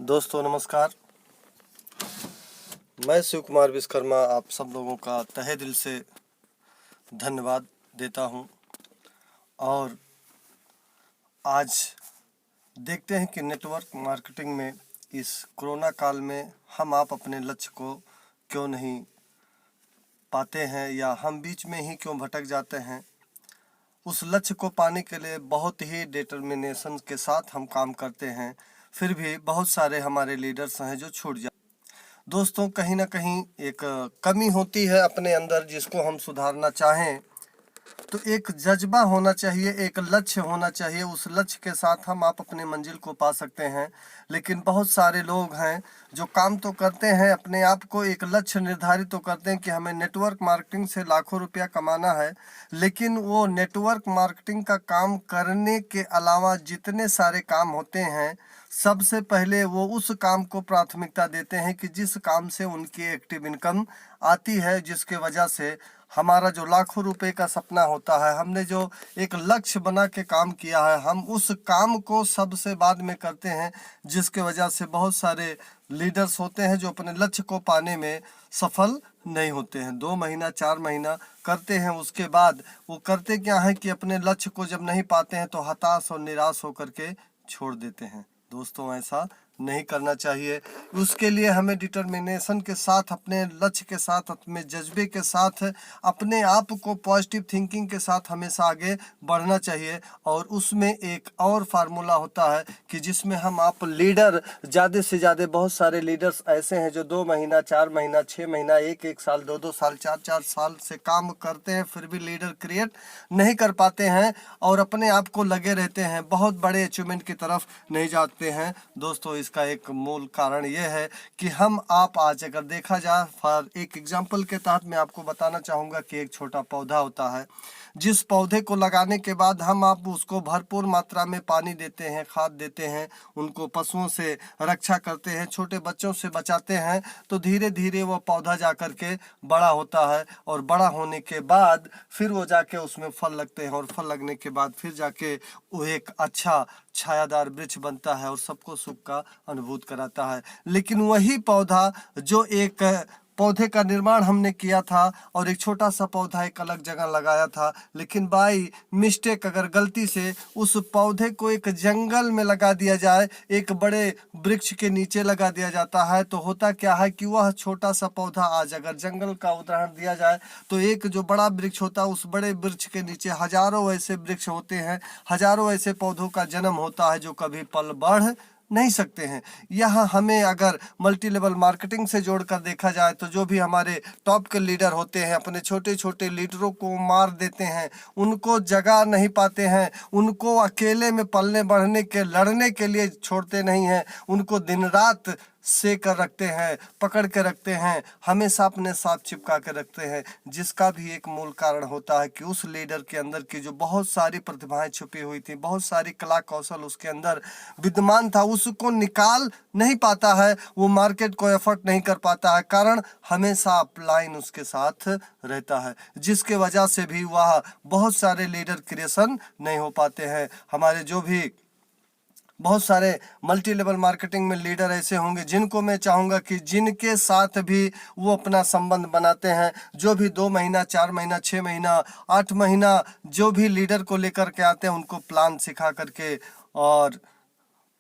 दोस्तों नमस्कार। मैं शिव कुमार विश्वकर्मा आप सब लोगों का तहे दिल से धन्यवाद देता हूं। और आज देखते हैं कि नेटवर्क मार्केटिंग में इस कोरोना काल में हम आप अपने लक्ष्य को क्यों नहीं पाते हैं या हम बीच में ही क्यों भटक जाते हैं। उस लक्ष्य को पाने के लिए बहुत ही डिटर्मिनेशन के साथ हम काम करते हैं, फिर भी बहुत सारे हमारे लीडर्स हैं जो छूट जाते। दोस्तों कहीं ना कहीं एक कमी होती है अपने अंदर, जिसको हम सुधारना चाहें तो एक जज्बा होना चाहिए, एक लक्ष्य होना चाहिए। उस लक्ष्य के साथ हम आप अपनी मंजिल को पा सकते हैं। लेकिन बहुत सारे लोग हैं जो काम तो करते हैं, अपने आप को एक लक्ष्य निर्धारित तो करते हैं कि हमें नेटवर्क मार्केटिंग से लाखों रुपया कमाना है, लेकिन वो नेटवर्क मार्केटिंग का काम करने के अलावा जितने सारे काम होते हैं, सबसे पहले वो उस काम को प्राथमिकता देते हैं कि जिस काम से उनकी एक्टिव इनकम आती है, जिसके वजह से हमारा जो लाखों रुपए का सपना होता है, हमने जो एक लक्ष्य बना के काम किया है, हम उस काम को सबसे बाद में करते हैं। जिसके वजह से बहुत सारे लीडर्स होते हैं जो अपने लक्ष्य को पाने में सफल नहीं होते हैं। 2 महीना 4 महीना करते हैं, उसके बाद वो करते क्या है कि अपने लक्ष्य को जब नहीं पाते हैं तो हताश और निराश होकर के छोड़ देते हैं। दोस्तों ऐसा नहीं करना चाहिए। उसके लिए हमें डिटर्मिनेशन के साथ, अपने लक्ष्य के साथ, अपने जज्बे के साथ, अपने आप को पॉजिटिव थिंकिंग के साथ हमेशा आगे बढ़ना चाहिए। और उसमें एक और फार्मूला होता है कि जिसमें हम आप लीडर ज़्यादा से ज़्यादा, बहुत सारे लीडर्स ऐसे हैं जो 2 महीना 4 महीना 6 महीना 1 साल 2 साल 4 साल से काम करते हैं, फिर भी लीडर क्रिएट नहीं कर पाते हैं और अपने आप को लगे रहते हैं, बहुत बड़े अचीवमेंट की तरफ नहीं जाते हैं। दोस्तों इसका एक मूल कारण ये है कि हम आप आज अगर देखा जाए, फॉर एक एग्जांपल के तहत मैं आपको बताना चाहूँगा कि एक छोटा पौधा होता है, जिस पौधे को लगाने के बाद हम आप उसको भरपूर मात्रा में पानी देते हैं, खाद देते हैं, उनको पशुओं से रक्षा करते हैं, छोटे बच्चों से बचाते हैं, तो धीरे धीरे वो पौधा जा कर के बड़ा होता है। और बड़ा होने के बाद फिर वो जाके उसमें फल लगते हैं और फल लगने के बाद फिर जाके वो एक अच्छा छायादार वृक्ष बनता है और सबको सुख का अनुभूत कराता है। लेकिन वही पौधा जो एक पौधे का निर्माण हमने किया था और एक छोटा सा पौधा एक अलग जगह लगाया था, लेकिन बाई मिस्टेक अगर गलती से उस पौधे को एक जंगल में लगा दिया जाए, एक बड़े वृक्ष के नीचे लगा दिया जाता है, तो होता क्या है कि वह छोटा सा पौधा, आज अगर जंगल का उदाहरण दिया जाए तो एक जो बड़ा वृक्ष होता है, उस बड़े वृक्ष के नीचे हजारों ऐसे वृक्ष होते हैं, हजारों ऐसे पौधों का जन्म होता है जो कभी पल बढ़ नहीं सकते हैं। यहाँ हमें अगर मल्टी लेवल मार्केटिंग से जोड़कर देखा जाए तो जो भी हमारे टॉप के लीडर होते हैं, अपने छोटे छोटे लीडरों को मार देते हैं, उनको जगा नहीं पाते हैं, उनको अकेले में पलने बढ़ने के लड़ने के लिए छोड़ते नहीं हैं, उनको दिन रात से कर रखते हैं, पकड़ के रखते हैं, हमेशा अपने साथ चिपका के रखते हैं। जिसका भी एक मूल कारण होता है कि उस लीडर के अंदर की जो बहुत सारी प्रतिभाएं छुपी हुई थी, बहुत सारी कला कौशल उसके अंदर विद्यमान था, उसको निकाल नहीं पाता है, वो मार्केट को एफर्ट नहीं कर पाता है। कारण हमेशा अपलाइन उसके साथ रहता है, जिसके वजह से भी वह बहुत सारे लीडर क्रिएशन नहीं हो पाते हैं। हमारे जो भी बहुत सारे मल्टी लेवल मार्केटिंग में लीडर ऐसे होंगे जिनको मैं चाहूँगा कि जिनके साथ भी वो अपना संबंध बनाते हैं, जो भी 2 महीना 4 महीना 6 महीना 8 महीना जो भी लीडर को लेकर के आते हैं, उनको प्लान सिखा करके और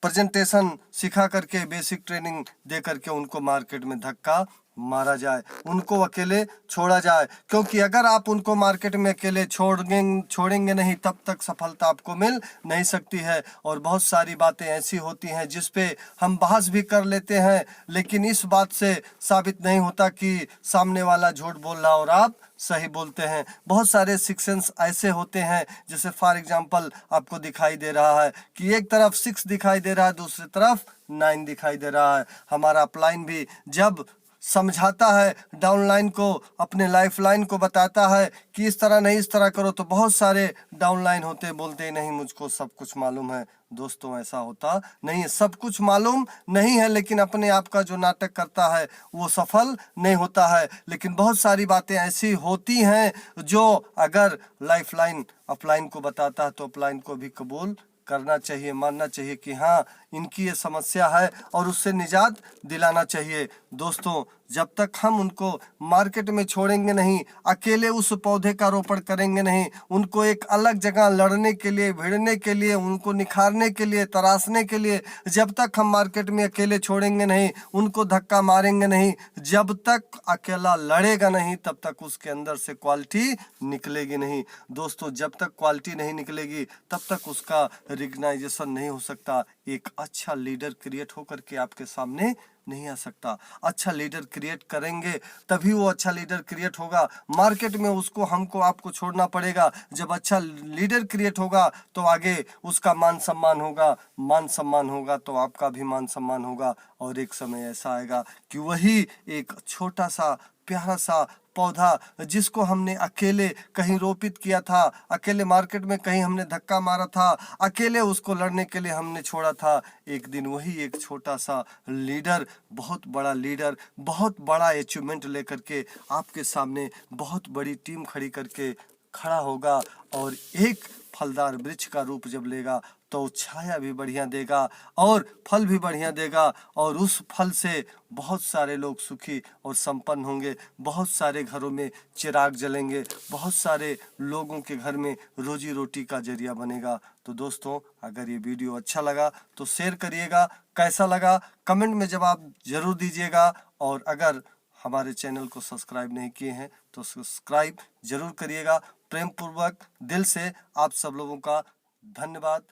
प्रेजेंटेशन सिखा करके, बेसिक ट्रेनिंग दे करके उनको मार्केट में धक्का मारा जाए, उनको अकेले छोड़ा जाए। क्योंकि अगर आप उनको मार्केट में अकेले छोड़ेंगे नहीं, तब तक सफलता आपको मिल नहीं सकती है। और बहुत सारी बातें ऐसी होती हैं जिस पे हम बहस भी कर लेते हैं, लेकिन इस बात से साबित नहीं होता कि सामने वाला झूठ बोल रहा और आप सही बोलते हैं। बहुत सारे सेक्शंस ऐसे होते हैं, जैसे फॉर एग्जांपल आपको दिखाई दे रहा है कि एक तरफ 6 दिखाई दे रहा है, दूसरी तरफ 9 दिखाई दे रहा है। हमारा अपलाइन भी जब समझाता है डाउनलाइन को, अपने लाइफ लाइन को बताता है कि इस तरह नहीं इस तरह करो, तो बहुत सारे डाउनलाइन होते, बोलते नहीं मुझको सब कुछ मालूम है। दोस्तों ऐसा होता नहीं है, सब कुछ मालूम नहीं है, लेकिन अपने आप का जो नाटक करता है वो सफल नहीं होता है। लेकिन बहुत सारी बातें ऐसी होती हैं जो अगर लाइफ लाइन अपलाइन को बताता है तो अपलाइन को भी कबूल करना चाहिए, मानना चाहिए कि हाँ इनकी ये समस्या है और उससे निजात दिलाना चाहिए। दोस्तों, जब तक हम उनको मार्केट में छोड़ेंगे नहीं, अकेले उस पौधे का रोपण करेंगे नहीं, उनको एक अलग जगह लड़ने के लिए, भिड़ने के लिए, उनको निखारने के लिए, तराशने के लिए, जब तक हम मार्केट में अकेले छोड़ेंगे नहीं, उनको धक्का मारेंगे नहीं, जब तक अकेला लड़ेगा नहीं, तब तक उसके अंदर से क्वालिटी निकलेगी नहीं। दोस्तों, जब तक क्वालिटी नहीं निकलेगी तब तक उसका रिकग्नाइजेशन नहीं हो सकता। एक अच्छा लीडर क्रिएट होकर के आपके सामने नहीं आ सकता। अच्छा लीडर क्रिएट करेंगे तभी वो अच्छा लीडर क्रिएट होगा। मार्केट में उसको, हमको, आपको छोड़ना पड़ेगा। जब अच्छा लीडर क्रिएट होगा तो आगे उसका मान सम्मान होगा, मान सम्मान होगा तो आपका भी मान सम्मान होगा। और एक समय ऐसा आएगा कि वही एक छोटा सा प्यारा सा पौधा जिसको हमने अकेले कहीं रोपित किया था, अकेले मार्केट में कहीं हमने धक्का मारा था, अकेले उसको लड़ने के लिए हमने छोड़ा था, एक दिन वही एक छोटा सा लीडर, बहुत बड़ा लीडर, बहुत बड़ा अचीवमेंट लेकर के आपके सामने बहुत बड़ी टीम खड़ी करके खड़ा होगा और एक फलदार वृक्ष का रूप जब लेगा तो छाया भी बढ़िया देगा और फल भी बढ़िया देगा। और उस फल से बहुत सारे लोग सुखी और संपन्न होंगे, बहुत सारे घरों में चिराग जलेंगे, बहुत सारे लोगों के घर में रोजी रोटी का जरिया बनेगा। तो दोस्तों, अगर ये वीडियो अच्छा लगा तो शेयर करिएगा, कैसा लगा कमेंट में जवाब जरूर दीजिएगा। और अगर हमारे चैनल को सब्सक्राइब नहीं किए हैं तो सब्सक्राइब जरूर करिएगा। प्रेम पूर्वक दिल से आप सब लोगों का धन्यवाद।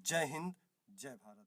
जय हिंद, जय भारत।